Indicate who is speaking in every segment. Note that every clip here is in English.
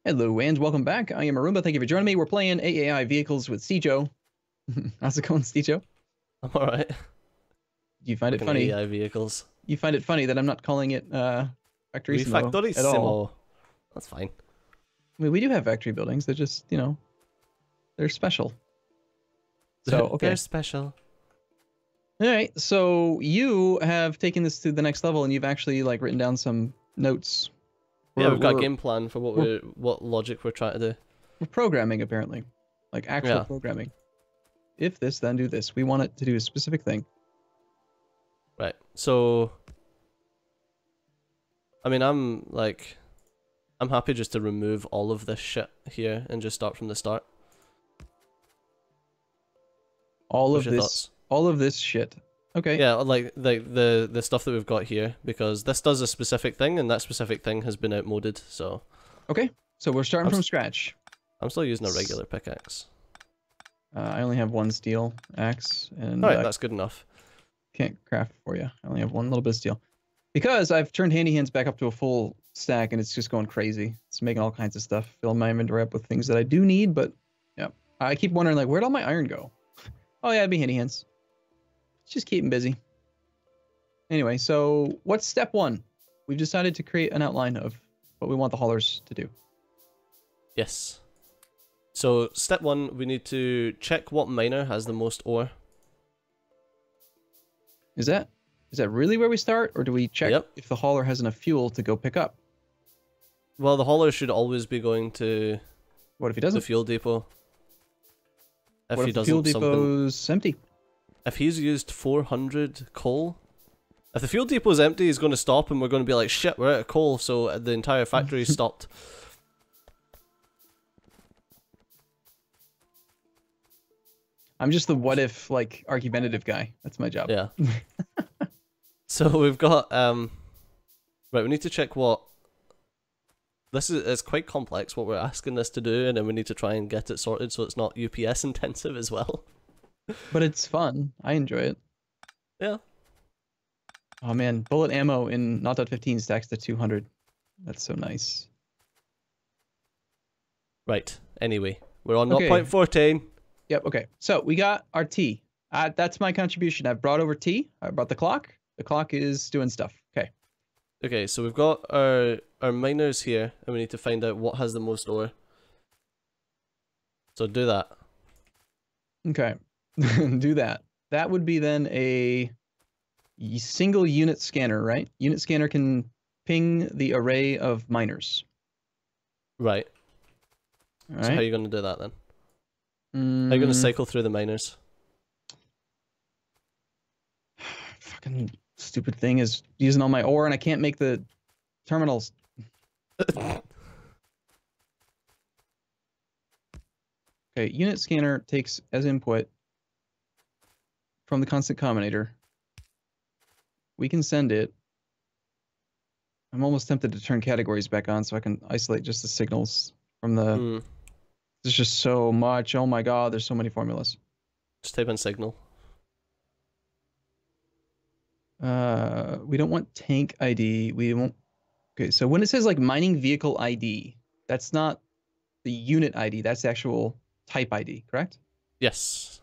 Speaker 1: Hello, and welcome back. I am Arumba. Thank you for joining me. We're playing AAI Vehicles with Stijo. How's it going, Stijo?
Speaker 2: I'm alright.
Speaker 1: You find
Speaker 2: Fucking
Speaker 1: it funny?
Speaker 2: AI vehicles.
Speaker 1: You find it funny that I'm not calling it Factorissimo at all?
Speaker 2: ReFactorissimo. That's fine.
Speaker 1: I mean, we do have factory buildings. They're just, you know, they're special. So, okay.
Speaker 2: They're special.
Speaker 1: All right. So you have taken this to the next level, and you've actually like written down some notes.
Speaker 2: Yeah, we've got a game plan for what logic we're trying to do.
Speaker 1: We're programming, apparently, like actual programming. If this, then do this. We want it to do a specific thing.
Speaker 2: Right. So, I mean, I'm happy just to remove all of this shit here and just start from the start.
Speaker 1: All of this shit. Okay.
Speaker 2: Yeah, like the stuff that we've got here, because this does a specific thing, and that specific thing has been outmoded. So.
Speaker 1: Okay. So we're starting from scratch.
Speaker 2: I'm still using a regular pickaxe.
Speaker 1: I only have one steel axe, and
Speaker 2: alright, that's good enough.
Speaker 1: Can't craft for you. I only have one little bit of steel, because I've turned handy hands back up to a full stack, and it's just going crazy. It's making all kinds of stuff, filling my inventory up with things that I do need. But yeah, I keep wondering, like, where'd all my iron go? Oh yeah, it'd be handy hands. Just keep them busy. Anyway, so what's step one? We've decided to create an outline of what we want the haulers to do.
Speaker 2: Yes. So step one, we need to check what miner has the most ore.
Speaker 1: Is that really where we start, or do we check if the hauler has enough fuel to go pick up?
Speaker 2: Well, the hauler should always be going to.
Speaker 1: What if he doesn't?
Speaker 2: The fuel depot.
Speaker 1: What if the fuel depot's empty?
Speaker 2: If he's used 400 coal, if the fuel depot's empty, he's going to stop, and we're going to be like, shit, we're out of coal, so the entire factory stopped.
Speaker 1: I'm just the what if, like, argumentative guy. That's my job.
Speaker 2: Yeah. So we've got right, we need to check what it's quite complex what we're asking this to do, and then we need to try and get it sorted so it's not UPS intensive as well.
Speaker 1: But it's fun. I enjoy it.
Speaker 2: Yeah.
Speaker 1: Oh man, bullet ammo in 0.15 stacks to 200. That's so nice.
Speaker 2: Right. Anyway, we're on 0.14.
Speaker 1: Yep, okay. So we got our T. That's my contribution. I've brought over T. I brought the clock. The clock is doing stuff. Okay.
Speaker 2: Okay, so we've got our miners here, and we need to find out what has the most ore. So do that.
Speaker 1: Okay. Do that. That would be then a single unit scanner, right? Unit scanner can ping the array of miners.
Speaker 2: Right.
Speaker 1: All right.
Speaker 2: So how are you going to do that then? How are you going to cycle through the miners?
Speaker 1: Fucking stupid thing is using all my ore, and I can't make the terminals. Okay, unit scanner takes as input from the constant combinator. We can send it. I'm almost tempted to turn categories back on so I can isolate just the signals from the... There's just so much. Oh my god, there's so many formulas.
Speaker 2: Just type in signal.
Speaker 1: We don't want tank ID. We won't... Okay, so when it says like mining vehicle ID, that's not the unit ID. That's the actual type ID, correct?
Speaker 2: Yes.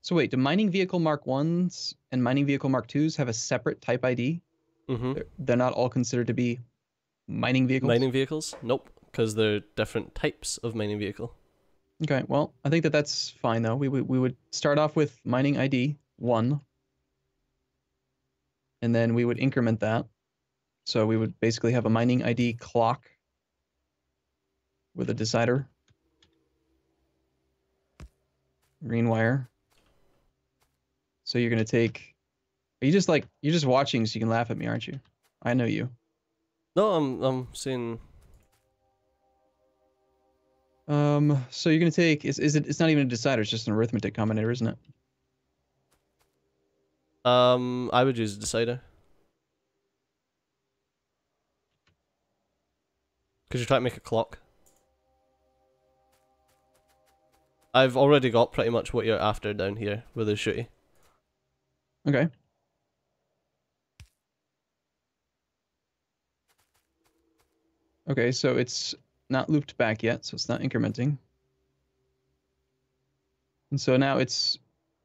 Speaker 1: So wait, do mining vehicle Mark 1s and mining vehicle Mark 2s have a separate type ID?
Speaker 2: Mm-hmm.
Speaker 1: They're not all considered to be mining vehicles?
Speaker 2: Mining vehicles? Nope, because they're different types of mining vehicle.
Speaker 1: Okay, well, I think that's fine though. We would start off with mining ID 1. And then we would increment that. So we would basically have a mining ID clock with a decider. Green wire. So you're going to take... Are you just like... You're just watching so you can laugh at me, aren't you? I know you.
Speaker 2: No, I'm seeing...
Speaker 1: So you're going to take... It's not even a decider, it's just an arithmetic combinator, isn't it?
Speaker 2: I would use a decider. Because you're trying to make a clock. I've already got pretty much what you're after down here with the shooty.
Speaker 1: Okay. Okay, so it's not looped back yet, so it's not incrementing. And so now it's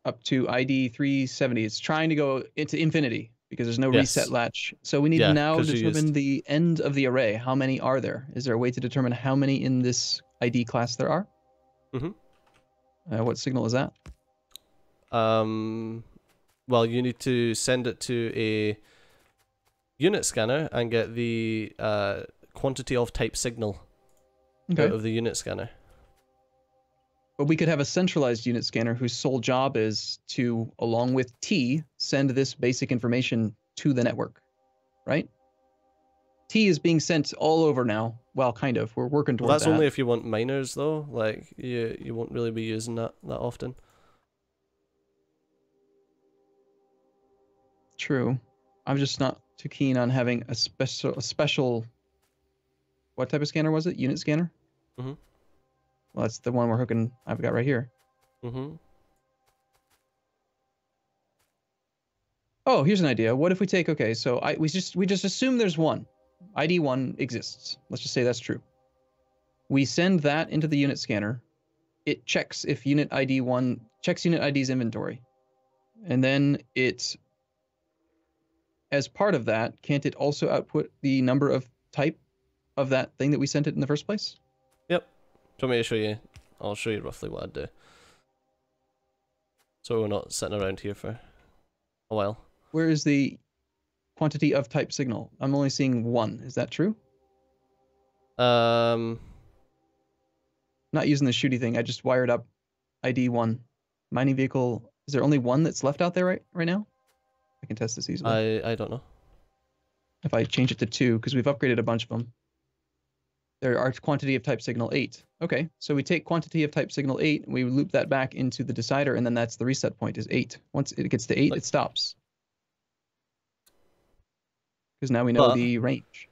Speaker 1: up to ID 370. It's trying to go into infinity because there's no reset latch. So we need to now determine the end of the array. How many are there? Is there a way to determine how many in this ID class there are?
Speaker 2: Mm-hmm.
Speaker 1: What signal is that?
Speaker 2: Well, you need to send it to a unit scanner and get the quantity of type signal out of the unit scanner.
Speaker 1: But we could have a centralized unit scanner whose sole job is to, along with T, send this basic information to the network, right? T is being sent all over now. Well, kind of. We're working towards that.
Speaker 2: That's only if you want miners, though. Like, you won't really be using that often.
Speaker 1: True. I'm just not too keen on having a special. What type of scanner was it? Unit scanner?
Speaker 2: Mm-hmm.
Speaker 1: Well, that's the one I've got right here.
Speaker 2: Mm-hmm.
Speaker 1: Oh, here's an idea. What if we take, okay, so we just assume there's one. ID 1 exists. Let's just say that's true. We send that into the unit scanner. It checks if unit ID 1 checks unit ID's inventory. And then it, as part of that, can't it also output the number of type of that thing that we sent it in the first place?
Speaker 2: Yep. Do you want me to show you? I'll show you roughly what I'd do. So we're not sitting around here for a while.
Speaker 1: Where is the quantity of type signal? I'm only seeing 1. Is that true?
Speaker 2: Not
Speaker 1: using the shooty thing. I just wired up ID 1. Mining vehicle. Is there only 1 that's left out there right now? I can test this easily.
Speaker 2: I don't know.
Speaker 1: If I change it to 2, because we've upgraded a bunch of them. There are quantity of type signal 8. Okay, so we take quantity of type signal 8, and we loop that back into the decider, and then that's the reset point is 8. Once it gets to 8, it stops. Because now we know the range.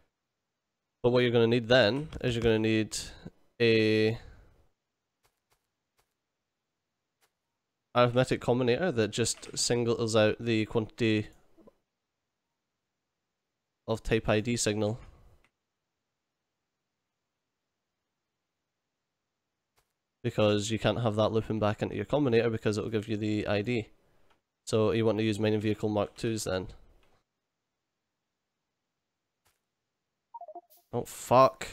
Speaker 2: But what you're going to need then is you're going to need a arithmetic combinator that just singles out the quantity of type ID signal. Because you can't have that looping back into your combinator because it will give you the ID. So you want to use mining vehicle Mark IIs then. Oh fuck.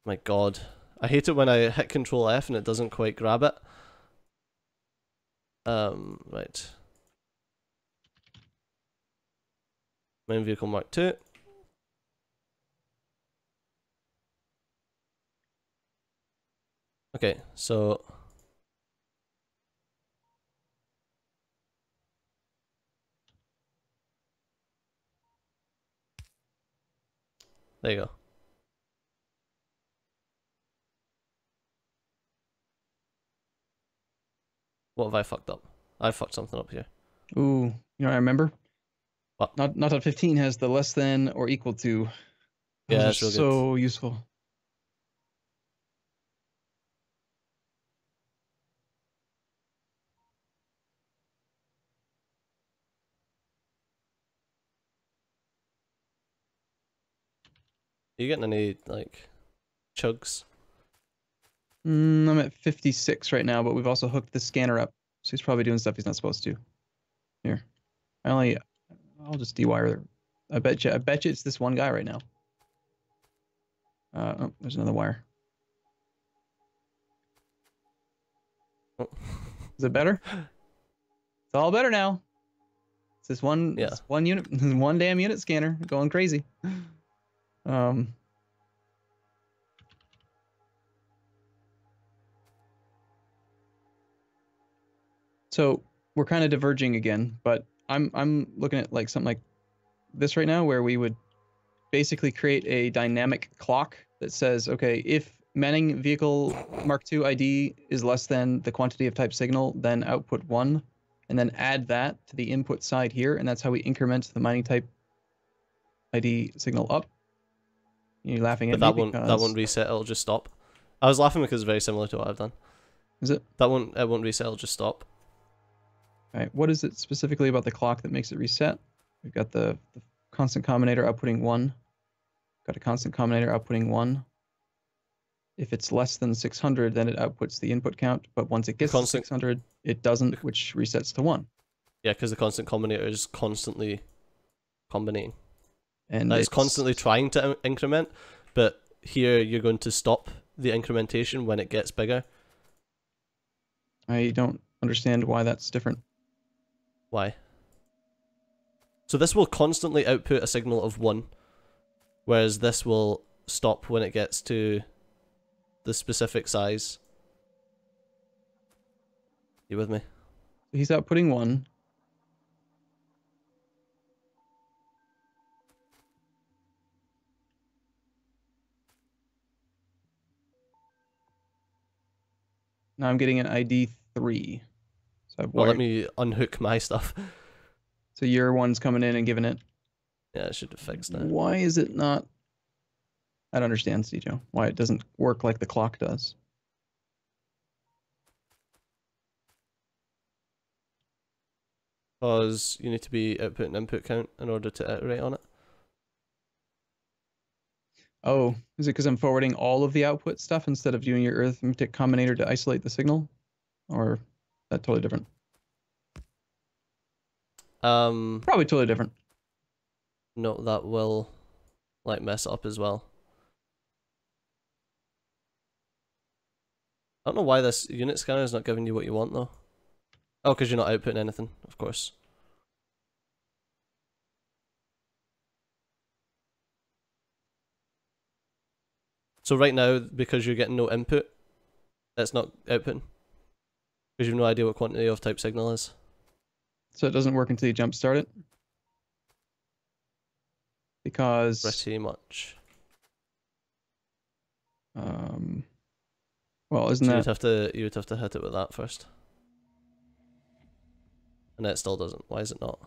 Speaker 2: My god. I hate it when I hit Control F and it doesn't quite grab it. Right. Mining vehicle Mark II. Okay, so there you go. What have I fucked up? I fucked something up here.
Speaker 1: Ooh, you know what I remember?
Speaker 2: What?
Speaker 1: Not 15 has the less than or equal to.
Speaker 2: Yeah, that's real
Speaker 1: so useful.
Speaker 2: Are you getting any, like, chugs?
Speaker 1: I'm at 56 right now, but we've also hooked the scanner up. So he's probably doing stuff he's not supposed to. Here. I'll just dewire. I bet you it's this one guy right now. Oh, there's another wire.
Speaker 2: Oh.
Speaker 1: Is it better? It's all better now. It's this one,
Speaker 2: yeah.
Speaker 1: This one unit, one damn unit scanner going crazy. So we're kind of diverging again, but I'm looking at like something like this right now, where we would basically create a dynamic clock that says, okay, if mining vehicle Mark II ID is less than the quantity of type signal, then output 1, and then add that to the input side here, and that's how we increment the mining type ID signal up. You're laughing at
Speaker 2: but
Speaker 1: me
Speaker 2: that won't reset, it'll just stop. I was laughing because it's very similar to what I've done.
Speaker 1: Is it?
Speaker 2: It won't reset, it'll just stop.
Speaker 1: Right. What is it specifically about the clock that makes it reset? We've got the constant combinator outputting 1. Got a constant combinator outputting 1. If it's less than 600, then it outputs the input count. But once it gets to 600, it doesn't, which resets to 1.
Speaker 2: Yeah, because the constant combinator is constantly combining.
Speaker 1: And
Speaker 2: it's constantly trying to increment, but here you're going to stop the incrementation when it gets bigger.
Speaker 1: I don't understand why that's different.
Speaker 2: Why? So this will constantly output a signal of 1, whereas this will stop when it gets to the specific size. You with me?
Speaker 1: He's outputting 1. Now I'm getting an ID 3. So
Speaker 2: well, let me unhook my stuff.
Speaker 1: So your one's coming in and giving it.
Speaker 2: Yeah, I should have fixed that.
Speaker 1: Why is it not? I don't understand, Cjo. Why it doesn't work like the clock does.
Speaker 2: Because you need to be output and input count in order to iterate on it.
Speaker 1: Oh, is it because I'm forwarding all of the output stuff instead of doing your arithmetic combinator to isolate the signal? Or is that totally different? Probably totally different.
Speaker 2: No, that will like mess up as well. I don't know why this unit scanner is not giving you what you want though. Oh, because you're not outputting anything, of course. So right now, because you're getting no input, it's not outputting. Because you've no idea what quantity of type signal is.
Speaker 1: So it doesn't work until you jump start it? Because...
Speaker 2: Pretty much.
Speaker 1: Well, isn't
Speaker 2: so
Speaker 1: that...
Speaker 2: You would have to hit it with that first. And it still doesn't. Why is it not?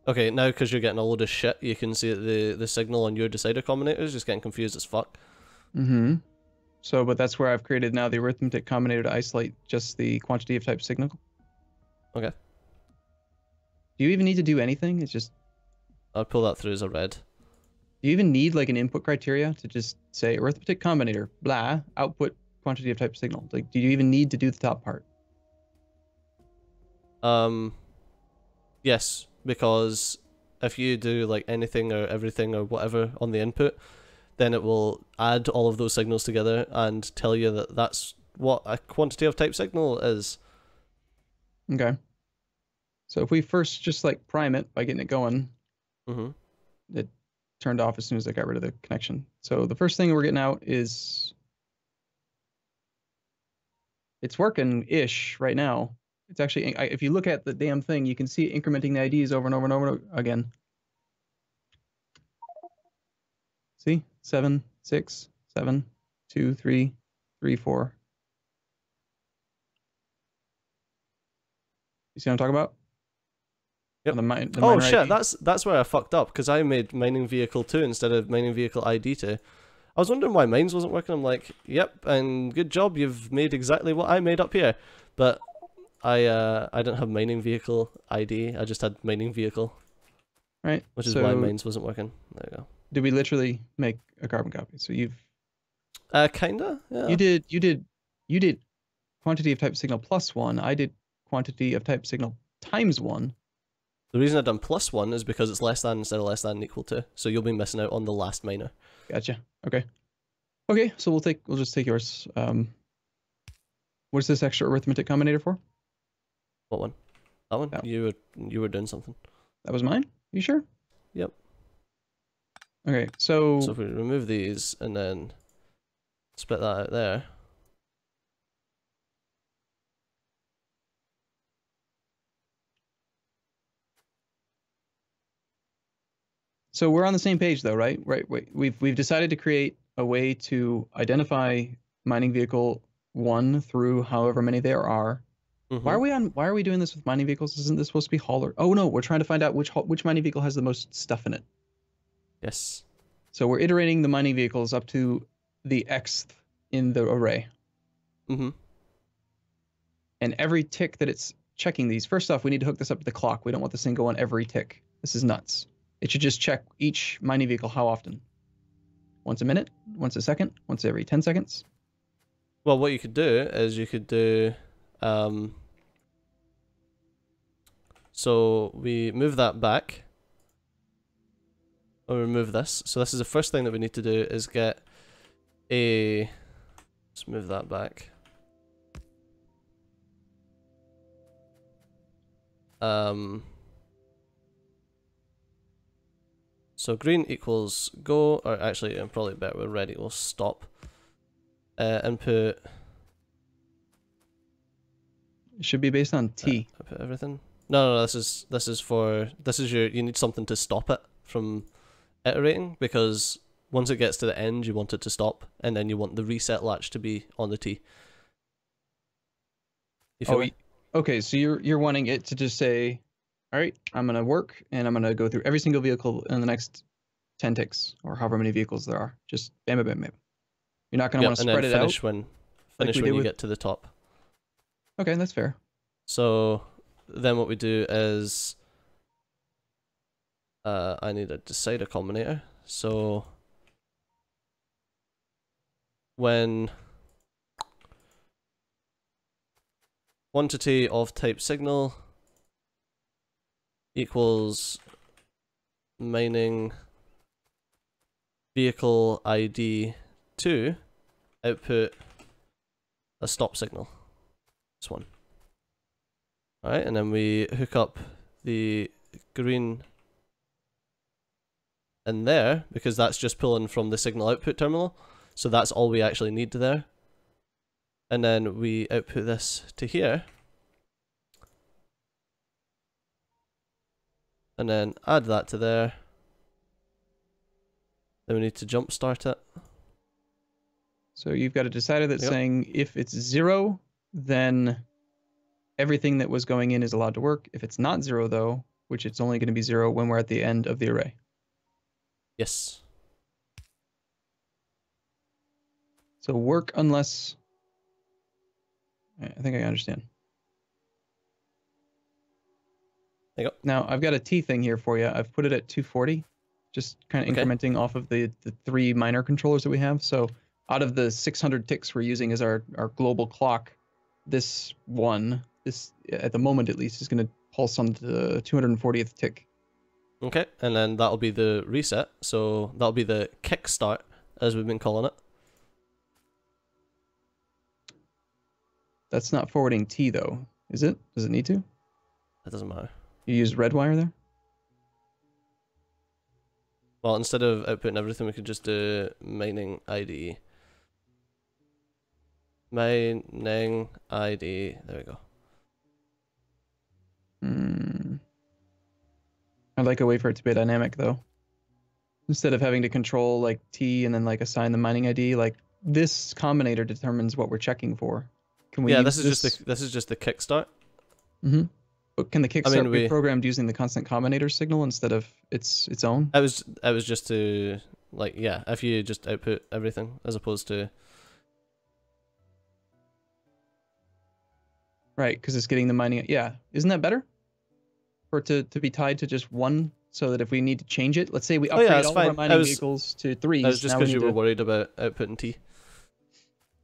Speaker 2: Okay, now because you're getting a load of shit, you can see that the signal on your decider combinator is just getting confused as fuck.
Speaker 1: Mm-hmm. So, but that's where I've created now the arithmetic combinator to isolate just the quantity of type signal.
Speaker 2: Okay.
Speaker 1: Do you even need to do anything? It's just...
Speaker 2: I'll pull that through as a red.
Speaker 1: Do you even need like an input criteria to just say arithmetic combinator, blah, output quantity of type signal? Like, do you even need to do the top part?
Speaker 2: Yes, because if you do like anything or everything or whatever on the input, then it will add all of those signals together and tell you that that's what a quantity of type signal is.
Speaker 1: Okay. So if we first just like prime it by getting it going, it turned off as soon as I got rid of the connection. So the first thing we're getting out is it's working-ish right now. It's actually, if you look at the damn thing, you can see it incrementing the IDs over and over and over again. See? 7, 6, 7, 2, 3, 3, 4. You see what I'm talking about?
Speaker 2: Yep.
Speaker 1: The
Speaker 2: oh shit,
Speaker 1: ID.
Speaker 2: that's where I fucked up, because I made mining vehicle 2 instead of mining vehicle ID 2. I was wondering why mines wasn't working. I'm like, yep, and good job, you've made exactly what I made up here. But I didn't have mining vehicle ID, I just had mining vehicle.
Speaker 1: Right.
Speaker 2: Which is why mines wasn't working. There you go.
Speaker 1: Did we literally make a carbon copy? So you've
Speaker 2: kinda, yeah.
Speaker 1: You did quantity of type signal plus 1. I did quantity of type signal times 1.
Speaker 2: The reason I've done +1 is because it's less than instead of less than equal to. So you'll be missing out on the last miner.
Speaker 1: Gotcha. Okay. Okay, so we'll just take yours. What's this extra arithmetic combinator for?
Speaker 2: What one? That one?
Speaker 1: That.
Speaker 2: You were doing something.
Speaker 1: That was mine? You sure?
Speaker 2: Yep.
Speaker 1: Okay, so
Speaker 2: if we remove these and then split that out there.
Speaker 1: So we're on the same page though, right? Right. We've decided to create a way to identify mining vehicle 1 through however many there are. Why are we doing this with mining vehicles? Isn't this supposed to be hauler? Oh no, we're trying to find out which mining vehicle has the most stuff in it.
Speaker 2: Yes.
Speaker 1: So we're iterating the mining vehicles up to the xth in the array. And every tick that it's checking these, first off, we need to hook this up to the clock. We don't want this thing going every tick. This is nuts. It should just check each mining vehicle how often? Once a minute? Once a second? Once every 10 seconds?
Speaker 2: Well, what you could do is you could do... so we move that back. Or remove this. So this is the first thing that we need to do is get a... Let's move that back. So green equals go, or actually probably better with red equals stop. Input.
Speaker 1: It should be based on T.
Speaker 2: Input everything. No, this is your, you need something to stop it from iterating, because once it gets to the end you want it to stop, and then you want the reset latch to be on the T. You feel me?
Speaker 1: Okay, so you're wanting it to just say, all right, I'm gonna work and I'm gonna go through every single vehicle in the next 10 ticks or however many vehicles there are. Just bam, bam, bam, bam. You're not gonna want to spread it out.
Speaker 2: Finish when you get to the top.
Speaker 1: Okay, that's fair.
Speaker 2: So then what we do is I need a decider combinator. So when quantity of type signal equals mining vehicle ID 2, output a stop signal. This one. Alright, and then we hook up the green in there, because that's just pulling from the signal output terminal. So that's all we actually need there. And then we output this to here. And then add that to there. Then we need to jump start it.
Speaker 1: So you've got a decider that's saying if it's 0, then everything that was going in is allowed to work. If it's not 0 though, which it's only going to be 0 when we're at the end of the array.
Speaker 2: Yes.
Speaker 1: So work unless... I think I understand.
Speaker 2: There you go.
Speaker 1: Now I've got a T thing here for you. I've put it at 240, just kind of incrementing off of the 3 miner controllers that we have. So out of the 600 ticks we're using as our global clock, this one, at the moment at least, is going to pulse on the 240th tick.
Speaker 2: Okay, and then that'll be the reset. So that'll be the kickstart, as we've been calling it.
Speaker 1: That's not forwarding T though, is it? Does it need to?
Speaker 2: That doesn't matter.
Speaker 1: You use red wire there?
Speaker 2: Well, instead of outputting everything, we could just do mining ID. Mining ID. There we go.
Speaker 1: I'd like a way for it to be dynamic though. Instead of having to control like T and then like assign the mining ID, like this combinator determines what we're checking for. Can we?
Speaker 2: Yeah, this is just the kickstart.
Speaker 1: Mm-hmm. But can the kickstart be programmed using the constant combinator signal instead of its own?
Speaker 2: I was just to like, yeah, if you just output everything as opposed to.
Speaker 1: Right, because it's getting the mining. Yeah, isn't that better? For it to be tied to just one, so that if we need to change it, let's say we upgrade all of our mining vehicles to 3s.
Speaker 2: That was just because you were worried about outputting T.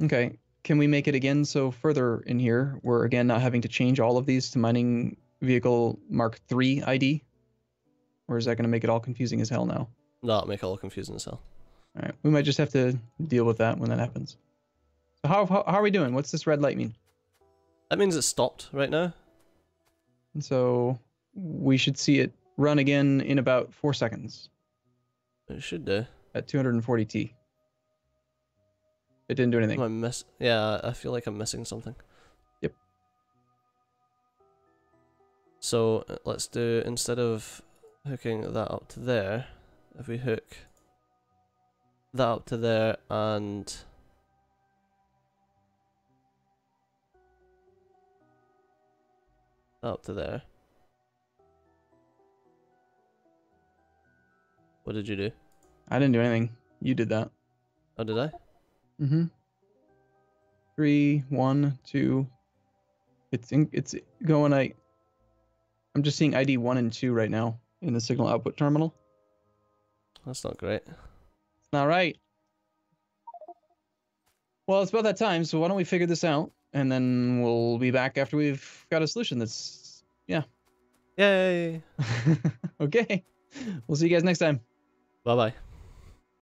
Speaker 1: Okay, can we make it again so further in here, we're again not having to change all of these to mining vehicle Mark 3 ID? Or is that going to make it all confusing as hell now?
Speaker 2: That'll make it all confusing as hell.
Speaker 1: Alright, we might just have to deal with that when that happens. So how are we doing? What's this red light mean?
Speaker 2: That means it's stopped right now.
Speaker 1: And so we should see it run again in about 4 seconds.
Speaker 2: It should do.
Speaker 1: At 240T. It didn't do anything.
Speaker 2: Yeah, I feel like I'm missing something.
Speaker 1: Yep.
Speaker 2: So let's do, instead of hooking that up to there, if we hook that up to there and that up to there. What did you do?
Speaker 1: I didn't do anything. You did that.
Speaker 2: Oh, did I?
Speaker 1: Mm-hmm. 3, 1, 2. It's going. I'm just seeing ID 1 and 2 right now in the signal output terminal.
Speaker 2: That's not great.
Speaker 1: It's not right. Well, it's about that time, so why don't we figure this out, and then we'll be back after we've got a solution that's, yeah.
Speaker 2: Yay!
Speaker 1: Okay. We'll see you guys next time.
Speaker 2: Bye-bye.